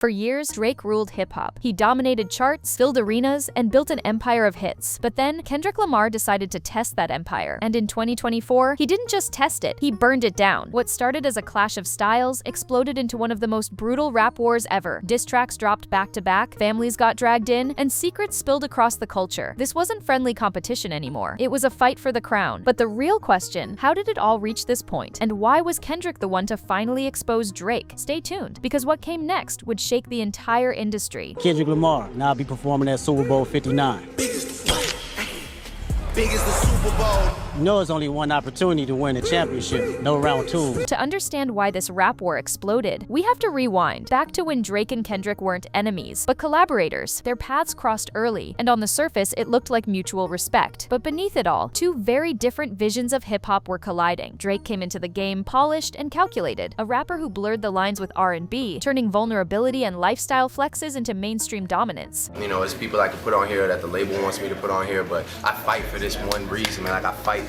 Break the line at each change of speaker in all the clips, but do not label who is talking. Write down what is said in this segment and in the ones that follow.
For years, Drake ruled hip-hop. He dominated charts, filled arenas, and built an empire of hits. But then, Kendrick Lamar decided to test that empire. And in 2024, he didn't just test it, he burned it down. What started as a clash of styles exploded into one of the most brutal rap wars ever. Diss tracks dropped back-to-back, families got dragged in, and secrets spilled across the culture. This wasn't friendly competition anymore. It was a fight for the crown. But the real question, how did it all reach this point? And why was Kendrick the one to finally expose Drake? Stay tuned, because what came next would shake the entire industry.
Kendrick Lamar, now I'll be performing at Super Bowl 59.
Big as the Super Bowl.
You know it's only one opportunity to win a championship, no round two.
To understand why this rap war exploded, we have to rewind back to when Drake and Kendrick weren't enemies, but collaborators. Their paths crossed early, and on the surface it looked like mutual respect. But beneath it all, two very different visions of hip-hop were colliding. Drake came into the game polished and calculated, a rapper who blurred the lines with R&B, turning vulnerability and lifestyle flexes into mainstream dominance.
You know, there's people I can put on here that the label wants me to put on here, but I fight for this one reason, man. Like, I fight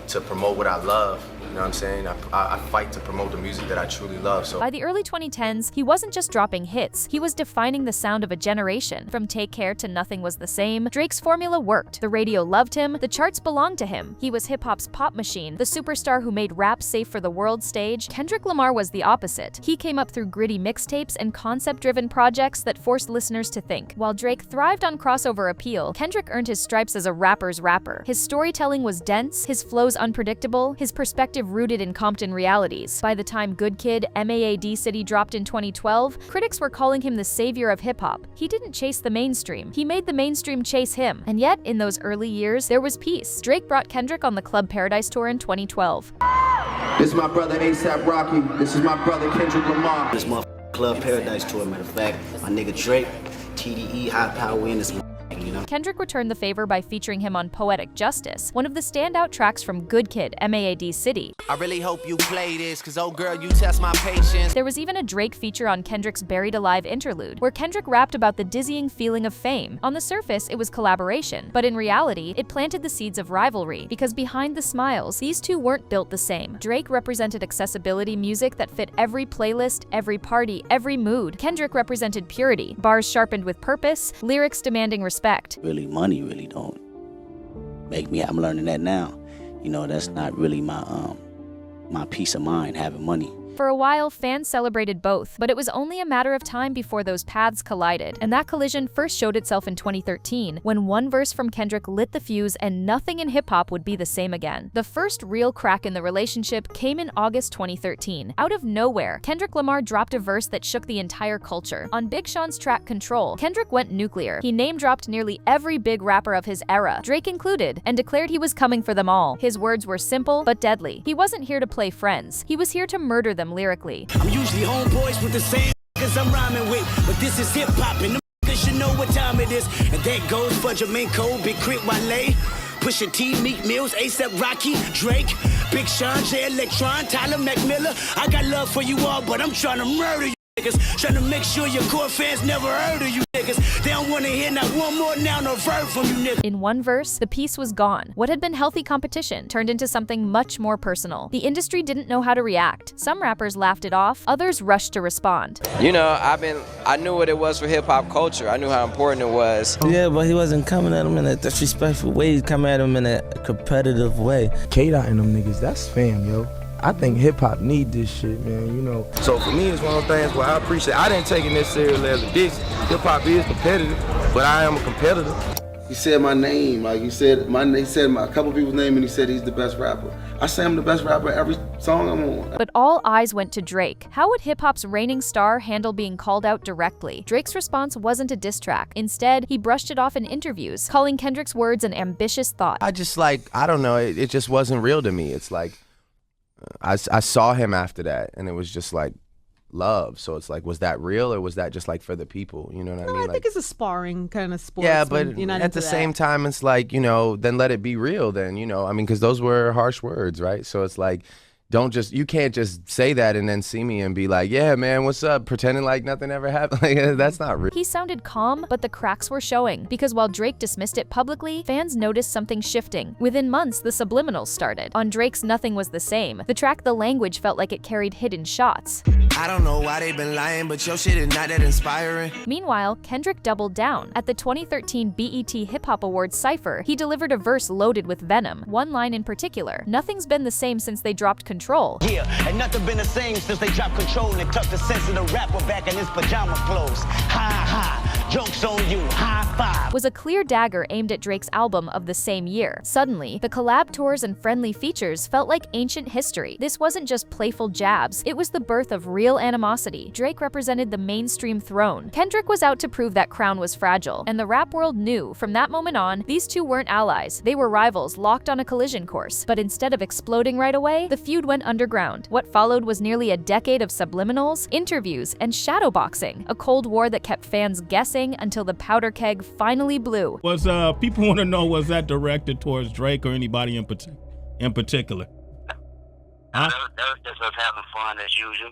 to promote what I love. You know what I'm saying? I fight to promote the music that I truly love. So
by the early 2010s, he wasn't just dropping hits, he was defining the sound of a generation. From Take Care to Nothing Was the Same, Drake's formula worked. The radio loved him, the charts belonged to him. He was hip-hop's pop machine, the superstar who made rap safe for the world stage. Kendrick Lamar was the opposite. He came up through gritty mixtapes and concept-driven projects that forced listeners to think. While Drake thrived on crossover appeal, Kendrick earned his stripes as a rapper's rapper. His storytelling was dense, his flows unpredictable, his perspective rooted in Compton realities. By the time Good Kid, MAAD City dropped in 2012, critics were calling him the savior of hip-hop. He didn't chase the mainstream, he made the mainstream chase him. And yet, in those early years, there was peace. Drake brought Kendrick on the Club Paradise Tour in 2012.
This is my brother A$AP Rocky. This is my brother Kendrick Lamar.
This Club Paradise Tour, matter of fact, my nigga Drake, TDE, High Power in this. You know?
Kendrick returned the favor by featuring him on Poetic Justice, one of the standout tracks from Good Kid, MAAD City.
I really hope you play this, cause oh girl, you test my patience.
There was even a Drake feature on Kendrick's Buried Alive interlude, where Kendrick rapped about the dizzying feeling of fame. On the surface, it was collaboration, but in reality, it planted the seeds of rivalry, because behind the smiles, these two weren't built the same. Drake represented accessibility music that fit every playlist, every party, every mood. Kendrick represented purity, bars sharpened with purpose, lyrics demanding respect.
Really, money really don't make me. I'm learning that now. You know, that's not really my peace of mind, having money.
For a while, fans celebrated both, but it was only a matter of time before those paths collided. And that collision first showed itself in 2013, when one verse from Kendrick lit the fuse and nothing in hip-hop would be the same again. The first real crack in the relationship came in August 2013. Out of nowhere, Kendrick Lamar dropped a verse that shook the entire culture. On Big Sean's track Control, Kendrick went nuclear. He name-dropped nearly every big rapper of his era, Drake included, and declared he was coming for them all. His words were simple but deadly. He wasn't here to play friends. He was here to murder them lyrically.
I'm usually homeboys with the same cause I'm rhyming with, but this is hip-hop and the should know what time it is. And that goes for Jermaine Cole, Big Crit Wale, Pusha T, Meek Mills, A$AP Rocky, Drake, Big Sean, J Electron, Tyler McMillan. I got love for you all, but I'm trying to murder you niggas. Trying to make sure your core fans never heard of you niggas. They don't want to hear not one more noun or verb from you niggas.
In one verse, the piece was gone. What had been healthy competition turned into something much more personal. The industry didn't know how to react. Some rappers laughed it off, others rushed to respond.
You know, I knew what it was for hip-hop culture. I knew how important it was.
Yeah, but he wasn't coming at him in a disrespectful way. He's coming at him in a competitive way.
K-Dot and them niggas, that's fam, yo. I think hip-hop need this shit, man, you know.
So for me, it's one of those things where I appreciate, I didn't take it necessarily as a diss. Hip-hop is competitive, but I am a competitor.
He said my name, like he said a couple people's name, and he said he's the best rapper. I say I'm the best rapper every song I'm on.
But all eyes went to Drake. How would hip-hop's reigning star handle being called out directly? Drake's response wasn't a diss track. Instead, he brushed it off in interviews, calling Kendrick's words an ambitious thought.
I don't know, it just wasn't real to me. It's like, I saw him after that, and it was just like love. So it's like, was that real, or was that just like for the people? You know what I mean?
I think it's a sparring kind of sport.
Yeah, but at the same time, it's like, you know, then let it be real. Then, you know, I mean, because those were harsh words, right? So it's like, you can't just say that and then see me and be like, yeah, man, what's up? Pretending like nothing ever happened. Like, that's not real.
He sounded calm, but the cracks were showing. Because while Drake dismissed it publicly, fans noticed something shifting. Within months, the subliminals started. On Drake's Nothing Was the Same, the track The Language felt like it carried hidden shots.
I don't know why they been lying, but your shit is not that inspiring.
Meanwhile, Kendrick doubled down. At the 2013 BET Hip Hop Awards cypher, he delivered a verse loaded with venom. One line in particular: "Nothing's been the same since they dropped Control."
Yeah, and nothing been the same since they dropped Control and tucked the sense of the rapper back in his pajama clothes. Ha ha, joke's on you, high five.
Was a clear dagger aimed at Drake's album of the same year. Suddenly, the collab tours and friendly features felt like ancient history. This wasn't just playful jabs, it was the birth of real animosity. Drake represented the mainstream throne. Kendrick was out to prove that crown was fragile, and the rap world knew from that moment on, these two weren't allies. They were rivals locked on a collision course. But instead of exploding right away, the feud went underground. What followed was nearly a decade of subliminals, interviews, and shadowboxing, a cold war that kept fans guessing until the powder keg finally blew.
Was people want to know, was that directed towards Drake or anybody in particular?
That was just us having fun as usual.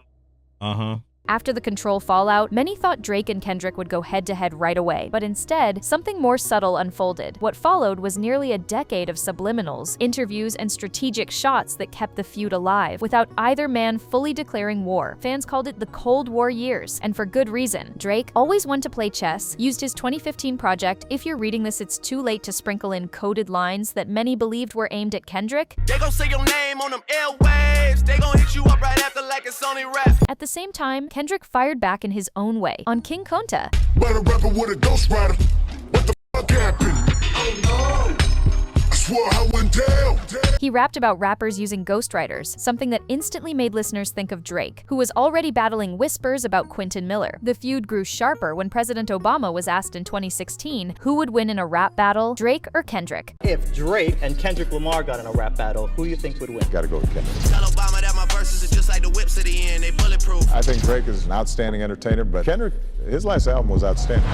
Uh-huh.
After the Control fallout, many thought Drake and Kendrick would go head-to-head right away, but instead, something more subtle unfolded. What followed was nearly a decade of subliminals, interviews, and strategic shots that kept the feud alive, without either man fully declaring war. Fans called it the Cold War years, and for good reason. Drake, always one to play chess, used his 2015 project, If You're Reading This It's Too Late, to sprinkle in coded lines that many believed were aimed at Kendrick.
They gon' say your name on them airwaves. They gon' hit you up right after like it's only rap.
At the same time, Kendrick fired back in his own way on King Kunta.
But a rapper with a ghost rider. What the fuck happened? Oh no! I swore I went down.
He rapped about rappers using ghostwriters, something that instantly made listeners think of Drake, who was already battling whispers about Quentin Miller. The feud grew sharper when President Obama was asked in 2016 who would win in a rap battle, Drake or Kendrick.
If Drake and Kendrick Lamar got in a rap battle, who do you think would win?
Gotta go with Kendrick.
Tell Obama that my verses are just like the whips at the end, they bulletproof.
I think Drake is an outstanding entertainer, but Kendrick, his last album was outstanding.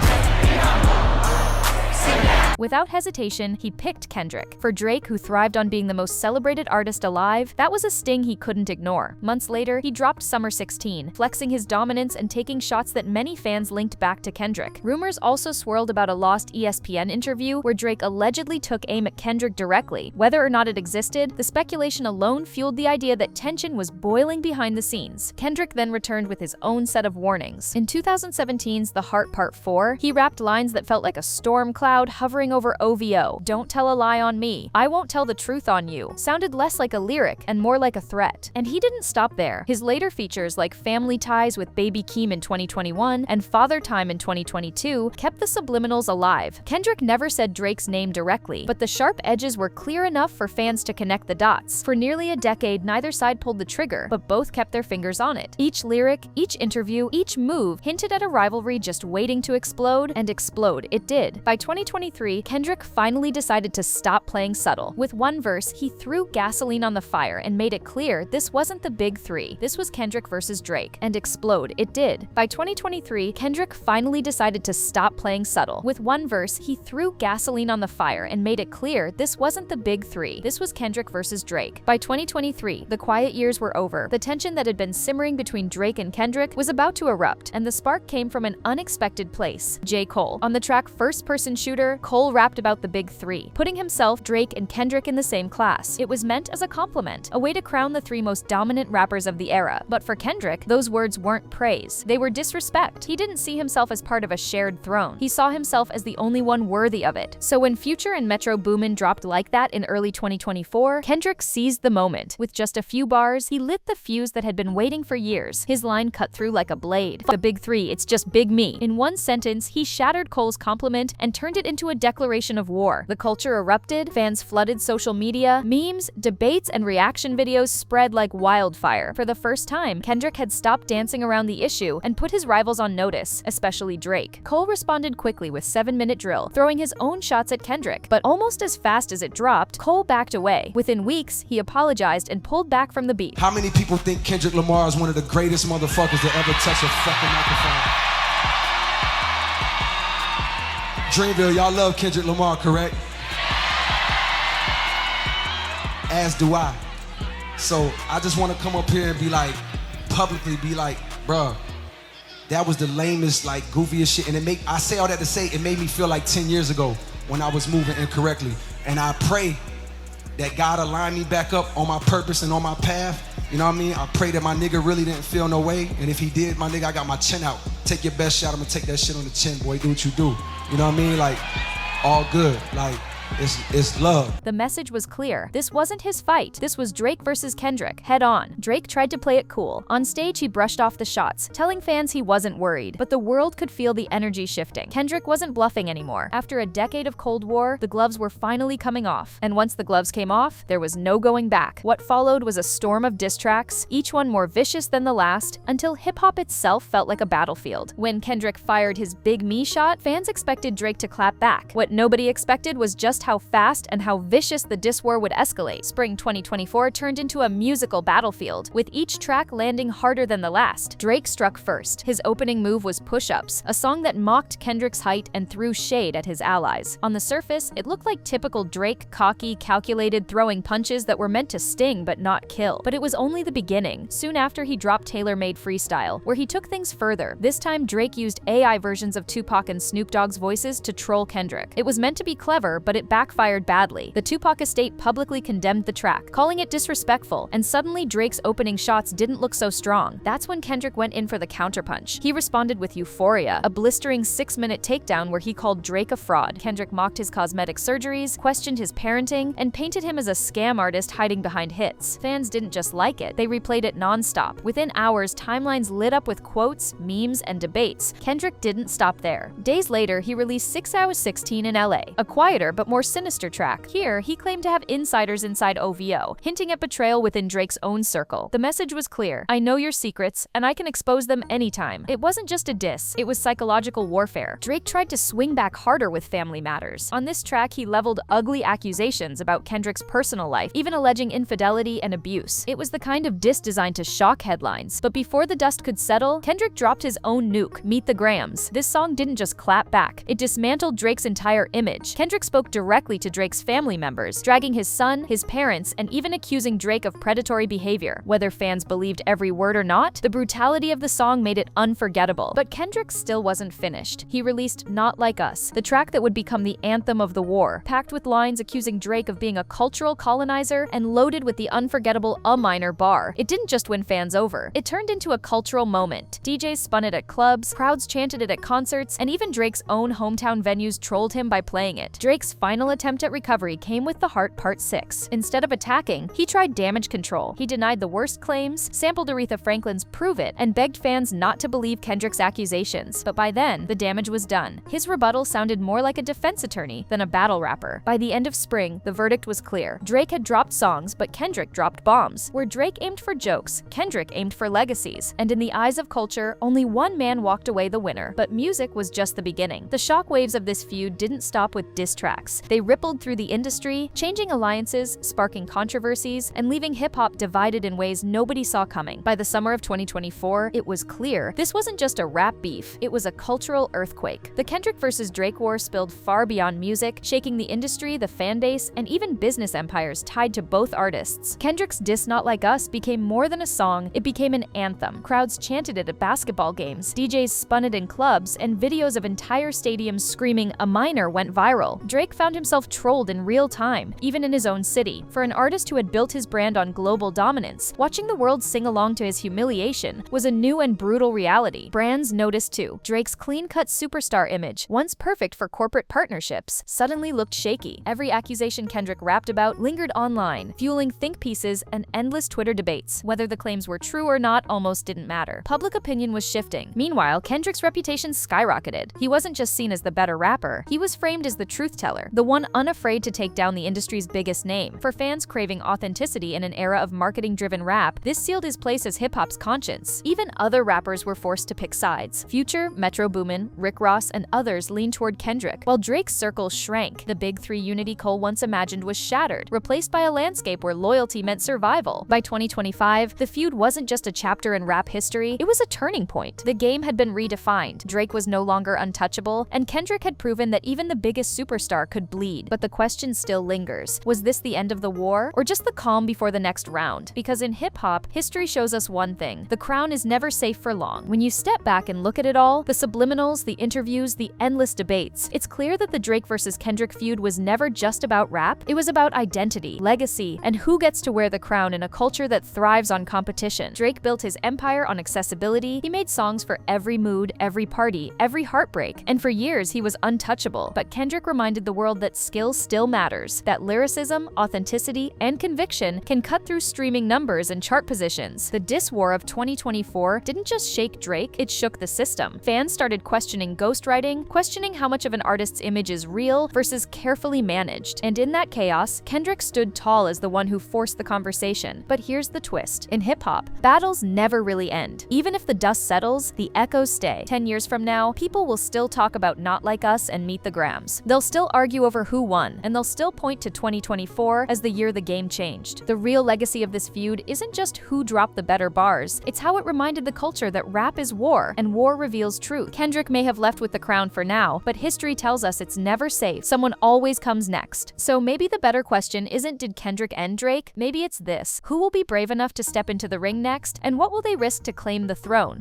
Without hesitation, he picked Kendrick. For Drake, who thrived on being the most celebrated artist alive, that was a sting he couldn't ignore. Months later, he dropped Summer 16, flexing his dominance and taking shots that many fans linked back to Kendrick. Rumors also swirled about a lost ESPN interview where Drake allegedly took aim at Kendrick directly. Whether or not it existed, the speculation alone fueled the idea that tension was boiling behind the scenes. Kendrick then returned with his own set of warnings. In 2017's The Heart Part 4, he rapped lines that felt like a storm cloud hovering over OVO. Don't tell a lie on me. I won't tell the truth on you. Sounded less like a lyric and more like a threat. And he didn't stop there. His later features like Family Ties with Baby Keem in 2021 and Father Time in 2022 kept the subliminals alive. Kendrick never said Drake's name directly, but the sharp edges were clear enough for fans to connect the dots. For nearly a decade, neither side pulled the trigger, but both kept their fingers on it. Each lyric, each interview, each move hinted at a rivalry just waiting to explode, and explode it did. By 2023, Kendrick finally decided to stop playing subtle. With one verse, he threw gasoline on the fire and made it clear this wasn't the big three. This was Kendrick versus Drake, and explode it did. By 2023, Kendrick finally decided to stop playing subtle. With one verse, he threw gasoline on the fire and made it clear this wasn't the big three. This was Kendrick versus Drake. By 2023, the quiet years were over. The tension that had been simmering between Drake and Kendrick was about to erupt, and the spark came from an unexpected place: J. Cole. On the track First Person Shooter, Cole rapped about the big three, putting himself, Drake, and Kendrick in the same class. It was meant as a compliment, a way to crown the three most dominant rappers of the era. But for Kendrick, those words weren't praise. They were disrespect. He didn't see himself as part of a shared throne. He saw himself as the only one worthy of it. So when Future and Metro Boomin dropped Like That in early 2024, Kendrick seized the moment. With just a few bars, he lit the fuse that had been waiting for years. His line cut through like a blade. The big three, it's just big me. In one sentence, he shattered Cole's compliment and turned it into a declaration of war. The culture erupted, fans flooded social media, memes, debates, and reaction videos spread like wildfire. For the first time, Kendrick had stopped dancing around the issue and put his rivals on notice, especially Drake. Cole responded quickly with 7-minute drill, throwing his own shots at Kendrick, but almost as fast as it dropped, Cole backed away. Within weeks, he apologized and pulled back from the beat.
How many people think Kendrick Lamar is one of the greatest motherfuckers to ever touch a fucking microphone? Dreamville, y'all love Kendrick Lamar, correct? As do I. So I just want to come up here and be like, publicly be like, bruh, that was the lamest, like, goofiest shit. And I say all that to say, it made me feel like 10 years ago when I was moving incorrectly. And I pray that God align me back up on my purpose and on my path, You know what I mean? I pray that my nigga really didn't feel no way. And if he did, my nigga, I got my chin out. Take your best shot, I'm gonna take that shit on the chin, boy. Do what you do. You know what I mean? Like, all good. Like, it's love.
The message was clear. This wasn't his fight. This was Drake versus Kendrick, head on. Drake tried to play it cool. On stage, he brushed off the shots, telling fans he wasn't worried. But the world could feel the energy shifting. Kendrick wasn't bluffing anymore. After a decade of Cold War, the gloves were finally coming off. And once the gloves came off, there was no going back. What followed was a storm of diss tracks, each one more vicious than the last, until hip-hop itself felt like a battlefield. When Kendrick fired his Big Me shot, fans expected Drake to clap back. What nobody expected was just how fast and how vicious the diss war would escalate. Spring 2024 turned into a musical battlefield, with each track landing harder than the last. Drake struck first. His opening move was Push-Ups, a song that mocked Kendrick's height and threw shade at his allies. On the surface, it looked like typical Drake, cocky, calculated, throwing punches that were meant to sting but not kill. But it was only the beginning. Soon after, he dropped Tailor-Made Freestyle, where he took things further. This time, Drake used AI versions of Tupac and Snoop Dogg's voices to troll Kendrick. It was meant to be clever, but it backfired badly. The Tupac estate publicly condemned the track, calling it disrespectful, and suddenly Drake's opening shots didn't look so strong. That's when Kendrick went in for the counterpunch. He responded with Euphoria, a blistering 6-minute takedown where he called Drake a fraud. Kendrick mocked his cosmetic surgeries, questioned his parenting, and painted him as a scam artist hiding behind hits. Fans didn't just like it, they replayed it non-stop. Within hours, timelines lit up with quotes, memes, and debates. Kendrick didn't stop there. Days later, he released 6 Hours 16 in LA, a quieter but more sinister track. Here, he claimed to have insiders inside OVO, hinting at betrayal within Drake's own circle. The message was clear: I know your secrets, and I can expose them anytime. It wasn't just a diss, it was psychological warfare. Drake tried to swing back harder with Family Matters. On this track, he leveled ugly accusations about Kendrick's personal life, even alleging infidelity and abuse. It was the kind of diss designed to shock headlines. But before the dust could settle, Kendrick dropped his own nuke, Meet the Grams. This song didn't just clap back, it dismantled Drake's entire image. Kendrick spoke directly to Drake's family members, dragging his son, his parents, and even accusing Drake of predatory behavior. Whether fans believed every word or not, the brutality of the song made it unforgettable. But Kendrick still wasn't finished. He released Not Like Us, the track that would become the anthem of the war, packed with lines accusing Drake of being a cultural colonizer and loaded with the unforgettable A minor bar. It didn't just win fans over, it turned into a cultural moment. DJs spun it at clubs, crowds chanted it at concerts, and even Drake's own hometown venues trolled him by playing it. Drake's final attempt at recovery came with The Heart Part 6. Instead of attacking, he tried damage control. He denied the worst claims, sampled Aretha Franklin's Prove It, and begged fans not to believe Kendrick's accusations. But by then, the damage was done. His rebuttal sounded more like a defense attorney than a battle rapper. By the end of spring, the verdict was clear. Drake had dropped songs, but Kendrick dropped bombs. Where Drake aimed for jokes, Kendrick aimed for legacies. And in the eyes of culture, only one man walked away the winner. But music was just the beginning. The shockwaves of this feud didn't stop with diss tracks. They rippled through the industry, changing alliances, sparking controversies, and leaving hip-hop divided in ways nobody saw coming. By the summer of 2024, it was clear this wasn't just a rap beef, it was a cultural earthquake. The Kendrick versus Drake war spilled far beyond music, shaking the industry, the fan base, and even business empires tied to both artists. Kendrick's diss Not Like Us became more than a song, it became an anthem. Crowds chanted it at basketball games, DJs spun it in clubs, and videos of entire stadiums screaming A minor went viral. Drake found himself trolled in real time, even in his own city. For an artist who had built his brand on global dominance, watching the world sing along to his humiliation was a new and brutal reality. Brands noticed too. Drake's clean-cut superstar image, once perfect for corporate partnerships, suddenly looked shaky. Every accusation Kendrick rapped about lingered online, fueling think pieces and endless Twitter debates. Whether the claims were true or not almost didn't matter. Public opinion was shifting. Meanwhile, Kendrick's reputation skyrocketed. He wasn't just seen as the better rapper, he was framed as the truth teller, the one unafraid to take down the industry's biggest name. For fans craving authenticity in an era of marketing-driven rap, this sealed his place as hip-hop's conscience. Even other rappers were forced to pick sides. Future, Metro Boomin, Rick Ross, and others leaned toward Kendrick, while Drake's circle shrank. The Big Three unity Cole once imagined was shattered, replaced by a landscape where loyalty meant survival. By 2025, the feud wasn't just a chapter in rap history, it was a turning point. The game had been redefined. Drake was no longer untouchable, and Kendrick had proven that even the biggest superstar could would bleed, but the question still lingers. Was this the end of the war, or just the calm before the next round? Because in hip-hop, history shows us one thing: the crown is never safe for long. When you step back and look at it all, the subliminals, the interviews, the endless debates, it's clear that the Drake versus Kendrick feud was never just about rap. It was about identity, legacy, and who gets to wear the crown in a culture that thrives on competition. Drake built his empire on accessibility. He made songs for every mood, every party, every heartbreak, and for years he was untouchable. But Kendrick reminded the world that skill still matters, that lyricism, authenticity, and conviction can cut through streaming numbers and chart positions. The diss war of 2024 didn't just shake Drake, it shook the system. Fans started questioning ghostwriting, questioning how much of an artist's image is real versus carefully managed. And in that chaos, Kendrick stood tall as the one who forced the conversation. But here's the twist. In hip-hop, battles never really end. Even if the dust settles, the echoes stay. 10 years from now, people will still talk about Not Like Us and Meet the Grams. They'll still argue over who won, and they'll still point to 2024 as the year the game changed. The real legacy of this feud isn't just who dropped the better bars, it's how it reminded the culture that rap is war, and war reveals truth. Kendrick may have left with the crown for now, but history tells us it's never safe. Someone always comes next. So maybe the better question isn't did Kendrick end Drake? Maybe it's this: who will be brave enough to step into the ring next, and what will they risk to claim the throne?